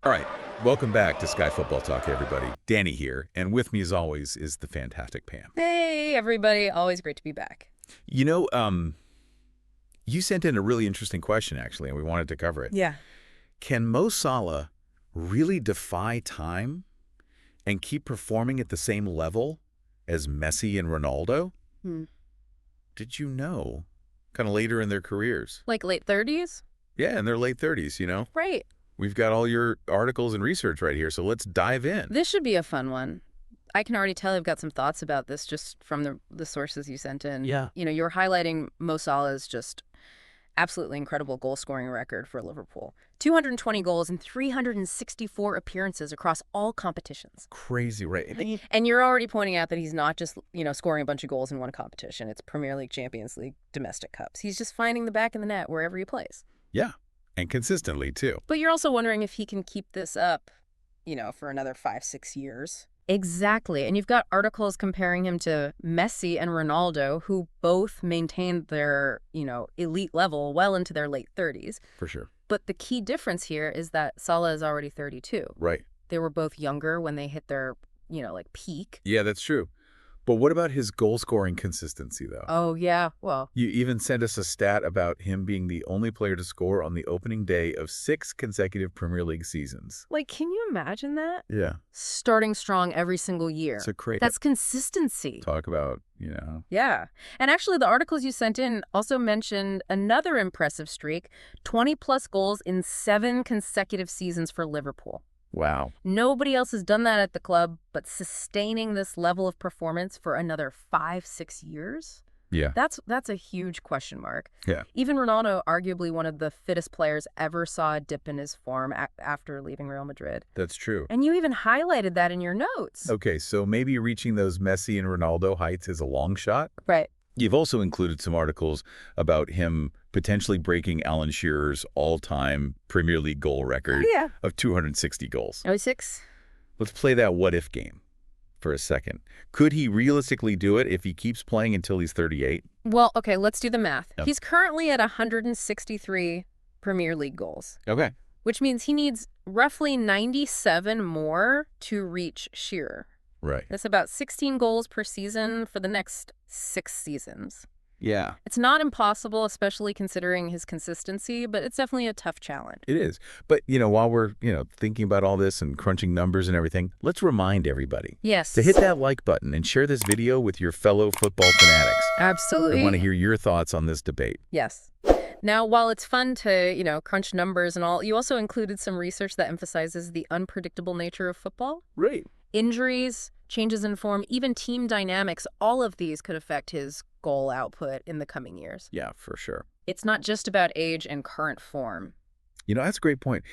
All right, welcome back to Sky Football Talk, everybody. Danny here, and with me as always is the fantastic Pam. Hey, everybody. Always great to be back. You know, you sent in a really interesting question, actually, and we wanted to cover it. Yeah. Can Mo Salah really defy time and keep performing at the same level as Messi and Ronaldo? Hmm. Did you know? Kind of later in their careers. Like late 30s? Yeah, in their late 30s, you know? Right. We've got all your articles and research right here, so let's dive in. This should be a fun one. I can already tell I've got some thoughts about this just from the sources you sent in. Yeah. You know, you're highlighting Mo Salah's just absolutely incredible goal-scoring record for Liverpool. 220 goals in 364 appearances across all competitions. Crazy, right? And you're already pointing out that he's not just, scoring a bunch of goals in one competition. It's Premier League, Champions League, domestic cups. He's just finding the back of the net wherever he plays. Yeah, and consistently, too. But you're also wondering if he can keep this up, for another 5-6 years. Exactly. And you've got articles comparing him to Messi and Ronaldo, who both maintained their, elite level well into their late 30s. For sure. But the key difference here is that Salah is already 32. Right. They were both younger when they hit their, peak. Yeah, that's true. But what about his goal-scoring consistency, though? Oh, yeah. Well, You even sent us a stat about him being the only player to score on the opening day of 6 consecutive Premier League seasons. can you imagine that? Yeah. Starting strong every single year. It's a great That's consistency. talk about, Yeah. And actually, the articles you sent in also mentioned another impressive streak, 20-plus goals in 7 consecutive seasons for Liverpool. Wow. Nobody else has done that at the club, but sustaining this level of performance for another 5-6 years? Yeah. That's a huge question mark. Yeah. Even Ronaldo, arguably one of the fittest players ever, saw a dip in his form after leaving Real Madrid. That's true. And you even highlighted that in your notes. Okay, so maybe reaching those Messi and Ronaldo heights is a long shot? Right. You've also included some articles about him potentially breaking Alan Shearer's all-time Premier League goal record of 260 goals. 06? Let's play that what-if game for a second. Could he realistically do it if he keeps playing until he's 38? Well, okay, let's do the math. Yep. He's currently at 163 Premier League goals, Okay. which means he needs roughly 97 more to reach Shearer. Right. That's about 16 goals per season for the next 6 seasons. Yeah. It's not impossible, especially considering his consistency, but it's definitely a tough challenge. It is. But, while we're, thinking about all this and crunching numbers and everything, let's remind everybody Yes. to hit that like button and share this video with your fellow football fanatics. Absolutely. I want to hear your thoughts on this debate. Yes. Now, while it's fun to, crunch numbers and all, you also included some research that emphasizes the unpredictable nature of football. Right. Injuries, changes in form, even team dynamics, all of these could affect his goal output in the coming years. Yeah, for sure. It's not just about age and current form. That's a great point.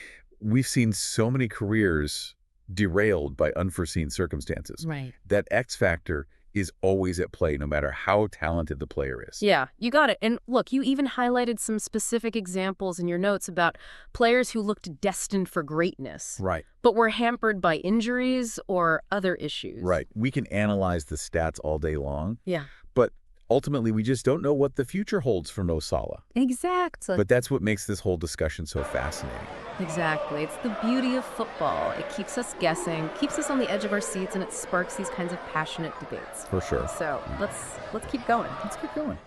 We've seen so many careers derailed by unforeseen circumstances. Right. That X factor is always at play, no matter how talented the player is. Yeah, you got it. And look, you even highlighted some specific examples in your notes about players who looked destined for greatness, Right. but were hampered by injuries or other issues. Right. We can analyze the stats all day long, Yeah. but ultimately we just don't know what the future holds for Mo Salah. Exactly. But that's what makes this whole discussion so fascinating. Exactly. It's the beauty of football. It keeps us guessing, keeps us on the edge of our seats, and it sparks these kinds of passionate debates. For sure. So let's keep going. Let's keep going.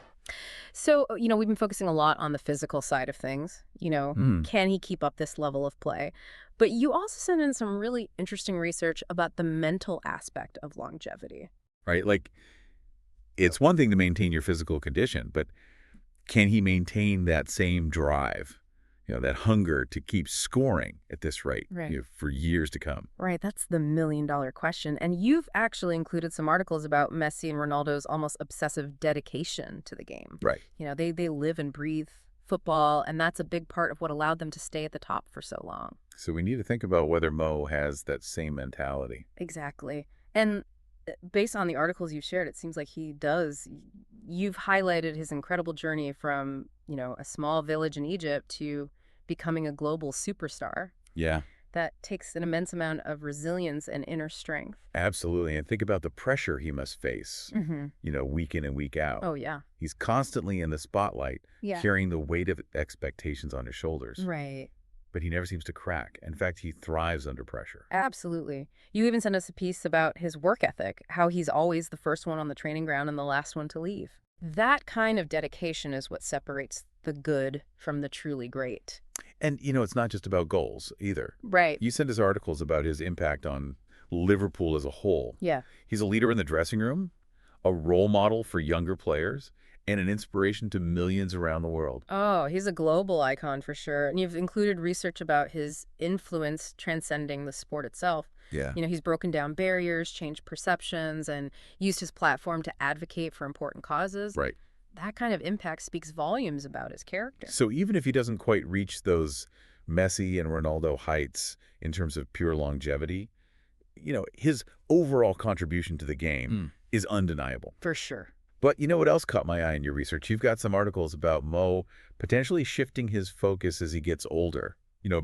So, we've been focusing a lot on the physical side of things. Can he keep up this level of play? But you also sent in some really interesting research about the mental aspect of longevity. Right? Like, it's one thing to maintain your physical condition, but can he maintain that same drive, that hunger to keep scoring at this rate Right. For years to come? Right, that's the million-dollar question. And you've actually included some articles about Messi and Ronaldo's almost obsessive dedication to the game. Right. They live and breathe football, and that's a big part of what allowed them to stay at the top for so long. So we need to think about whether Mo has that same mentality. Exactly. And based on the articles you've shared, it seems like he does. You've highlighted his incredible journey from, a small village in Egypt to becoming a global superstar. Yeah. That takes an immense amount of resilience and inner strength. Absolutely. And think about the pressure he must face, week in and week out. Oh, yeah. He's constantly in the spotlight, Yeah. carrying the weight of expectations on his shoulders. Right. but he never seems to crack. In fact, he thrives under pressure. Absolutely. You even sent us a piece about his work ethic, how he's always the first one on the training ground and the last one to leave. That kind of dedication is what separates the good from the truly great. And, it's not just about goals either. Right. You sent us articles about his impact on Liverpool as a whole. Yeah. He's a leader in the dressing room, a role model for younger players, and an inspiration to millions around the world. Oh, he's a global icon for sure. And you've included research about his influence transcending the sport itself. Yeah. He's broken down barriers, changed perceptions, and used his platform to advocate for important causes. Right. That kind of impact speaks volumes about his character. So even if he doesn't quite reach those Messi and Ronaldo heights in terms of pure longevity, his overall contribution to the game is undeniable. For sure. But you know what else caught my eye in your research? You've got some articles about Mo potentially shifting his focus as he gets older,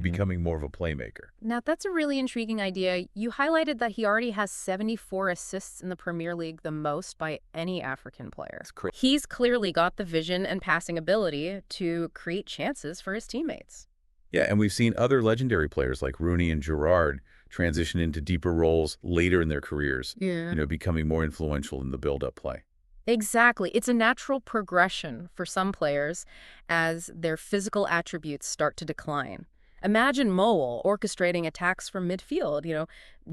becoming more of a playmaker. Now, that's a really intriguing idea. You highlighted that he already has 74 assists in the Premier League, the most by any African player. That's crazy. He's clearly got the vision and passing ability to create chances for his teammates. Yeah, and we've seen other legendary players like Rooney and Gerrard transition into deeper roles later in their careers, becoming more influential in the build-up play. Exactly. It's a natural progression for some players as their physical attributes start to decline. Imagine Mo orchestrating attacks from midfield,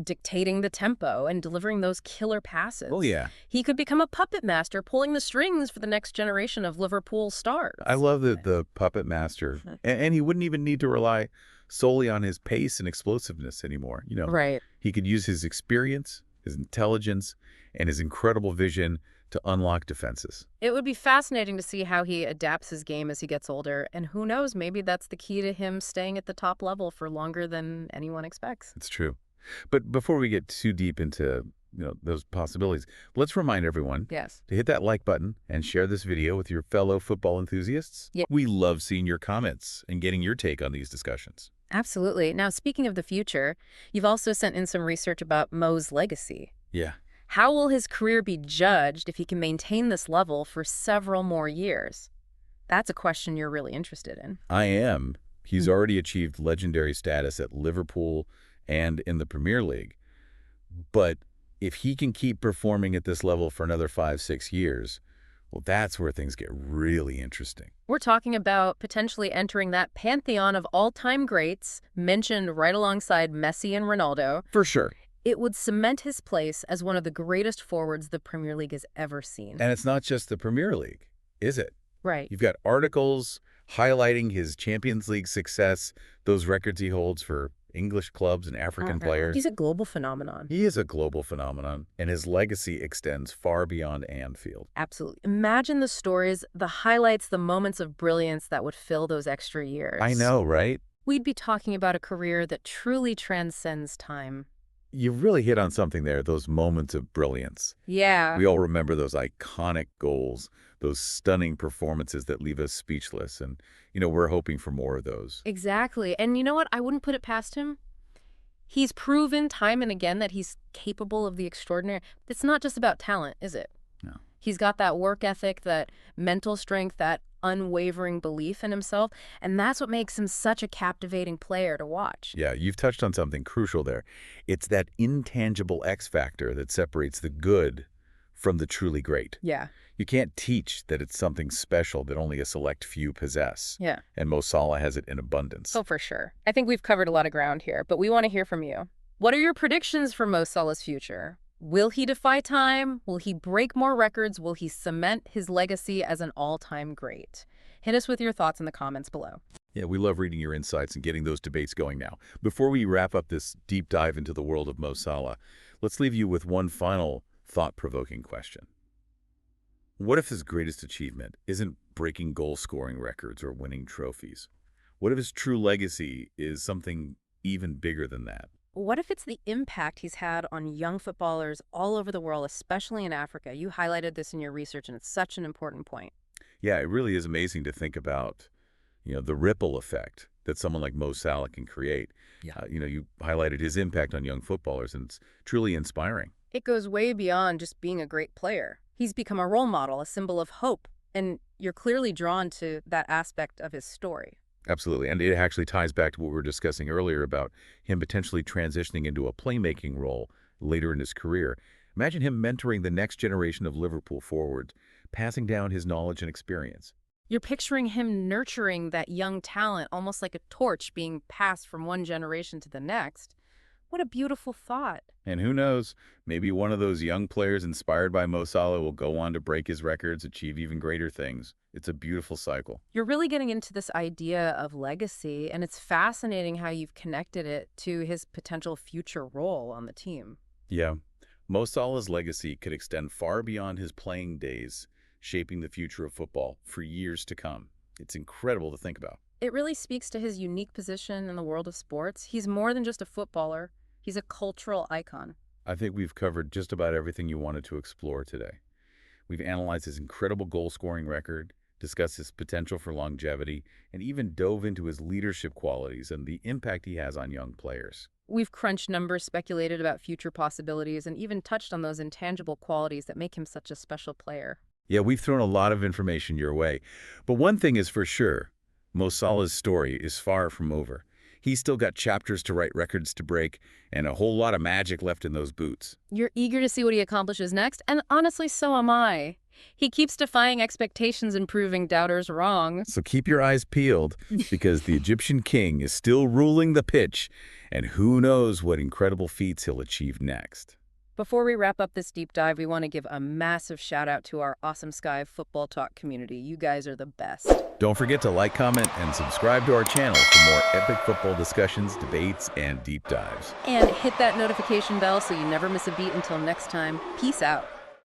dictating the tempo and delivering those killer passes. Oh, yeah. He could become a puppet master pulling the strings for the next generation of Liverpool stars. I love the puppet master. And he wouldn't even need to rely solely on his pace and explosiveness anymore. Right. He could use his experience, his intelligence, and his incredible vision to unlock defenses. It would be fascinating to see how he adapts his game as he gets older, and who knows, maybe that's the key to him staying at the top level for longer than anyone expects. It's true. But before we get too deep into those possibilities, let's remind everyone Yes. to hit that like button and share this video with your fellow football enthusiasts. Yeah. We love seeing your comments and getting your take on these discussions. Absolutely. Now, speaking of the future, you've also sent in some research about Mo's legacy. Yeah. How will his career be judged if he can maintain this level for several more years? That's a question you're really interested in. I am. He's already achieved legendary status at Liverpool and in the Premier League. But if he can keep performing at this level for another 5-6 years, well, that's where things get really interesting. We're talking about potentially entering that pantheon of all-time greats mentioned right alongside Messi and Ronaldo. For sure. It would cement his place as one of the greatest forwards the Premier League has ever seen. And it's not just the Premier League, is it? Right. You've got articles highlighting his Champions League success, those records he holds for English clubs and African players. He's a global phenomenon. He is a global phenomenon, and his legacy extends far beyond Anfield. Absolutely. Imagine the stories, the highlights, the moments of brilliance that would fill those extra years. I know, right? We'd be talking about a career that truly transcends time. You really hit on something there, those moments of brilliance. Yeah. We all remember those iconic goals, those stunning performances that leave us speechless. And, we're hoping for more of those. Exactly. And you know what? I wouldn't put it past him. He's proven time and again that he's capable of the extraordinary. It's not just about talent, is it? No. He's got that work ethic, that mental strength, that unwavering belief in himself, and that's what makes him such a captivating player to watch. Yeah, you've touched on something crucial there. It's that intangible X factor that separates the good from the truly great. Yeah. You can't teach that it's something special that only a select few possess. Yeah. And Mo Salah has it in abundance. Oh, for sure. I think we've covered a lot of ground here, but we want to hear from you. What are your predictions for Mo Salah's future? Will he defy time? Will he break more records? Will he cement his legacy as an all-time great? Hit us with your thoughts in the comments below. Yeah, we love reading your insights and getting those debates going now. Before we wrap up this deep dive into the world of Mo Salah, let's leave you with one final thought-provoking question. What if his greatest achievement isn't breaking goal-scoring records or winning trophies? What if his true legacy is something even bigger than that? What if it's the impact he's had on young footballers all over the world, especially in Africa? You highlighted this in your research, and it's such an important point. Yeah, it really is amazing to think about, the ripple effect that someone like Mo Salah can create. Yeah. You highlighted his impact on young footballers, and it's truly inspiring. It goes way beyond just being a great player. He's become a role model, a symbol of hope, and you're clearly drawn to that aspect of his story. Absolutely. And it actually ties back to what we were discussing earlier about him potentially transitioning into a playmaking role later in his career. Imagine him mentoring the next generation of Liverpool forwards, passing down his knowledge and experience. You're picturing him nurturing that young talent almost like a torch being passed from one generation to the next. What a beautiful thought. And who knows, maybe one of those young players inspired by Mo Salah will go on to break his records, achieve even greater things. It's a beautiful cycle. You're really getting into this idea of legacy, and it's fascinating how you've connected it to his potential future role on the team. Yeah, Mo Salah's legacy could extend far beyond his playing days, shaping the future of football for years to come. It's incredible to think about. It really speaks to his unique position in the world of sports. He's more than just a footballer, he's a cultural icon. I think we've covered just about everything you wanted to explore today. We've analyzed his incredible goal-scoring record, discussed his potential for longevity, and even dove into his leadership qualities and the impact he has on young players. We've crunched numbers, speculated about future possibilities, and even touched on those intangible qualities that make him such a special player. Yeah, we've thrown a lot of information your way. But one thing is for sure, Mo Salah's story is far from over. He's still got chapters to write, records to break, and a whole lot of magic left in those boots. You're eager to see what he accomplishes next, and honestly, so am I. He keeps defying expectations and proving doubters wrong. So keep your eyes peeled, because the Egyptian king is still ruling the pitch, and who knows what incredible feats he'll achieve next. Before we wrap up this deep dive, we want to give a massive shout out to our awesome Skyy Football Talk community. You guys are the best. Don't forget to like, comment, and subscribe to our channel for more epic football discussions, debates, and deep dives. And hit that notification bell so you never miss a beat until next time. Peace out.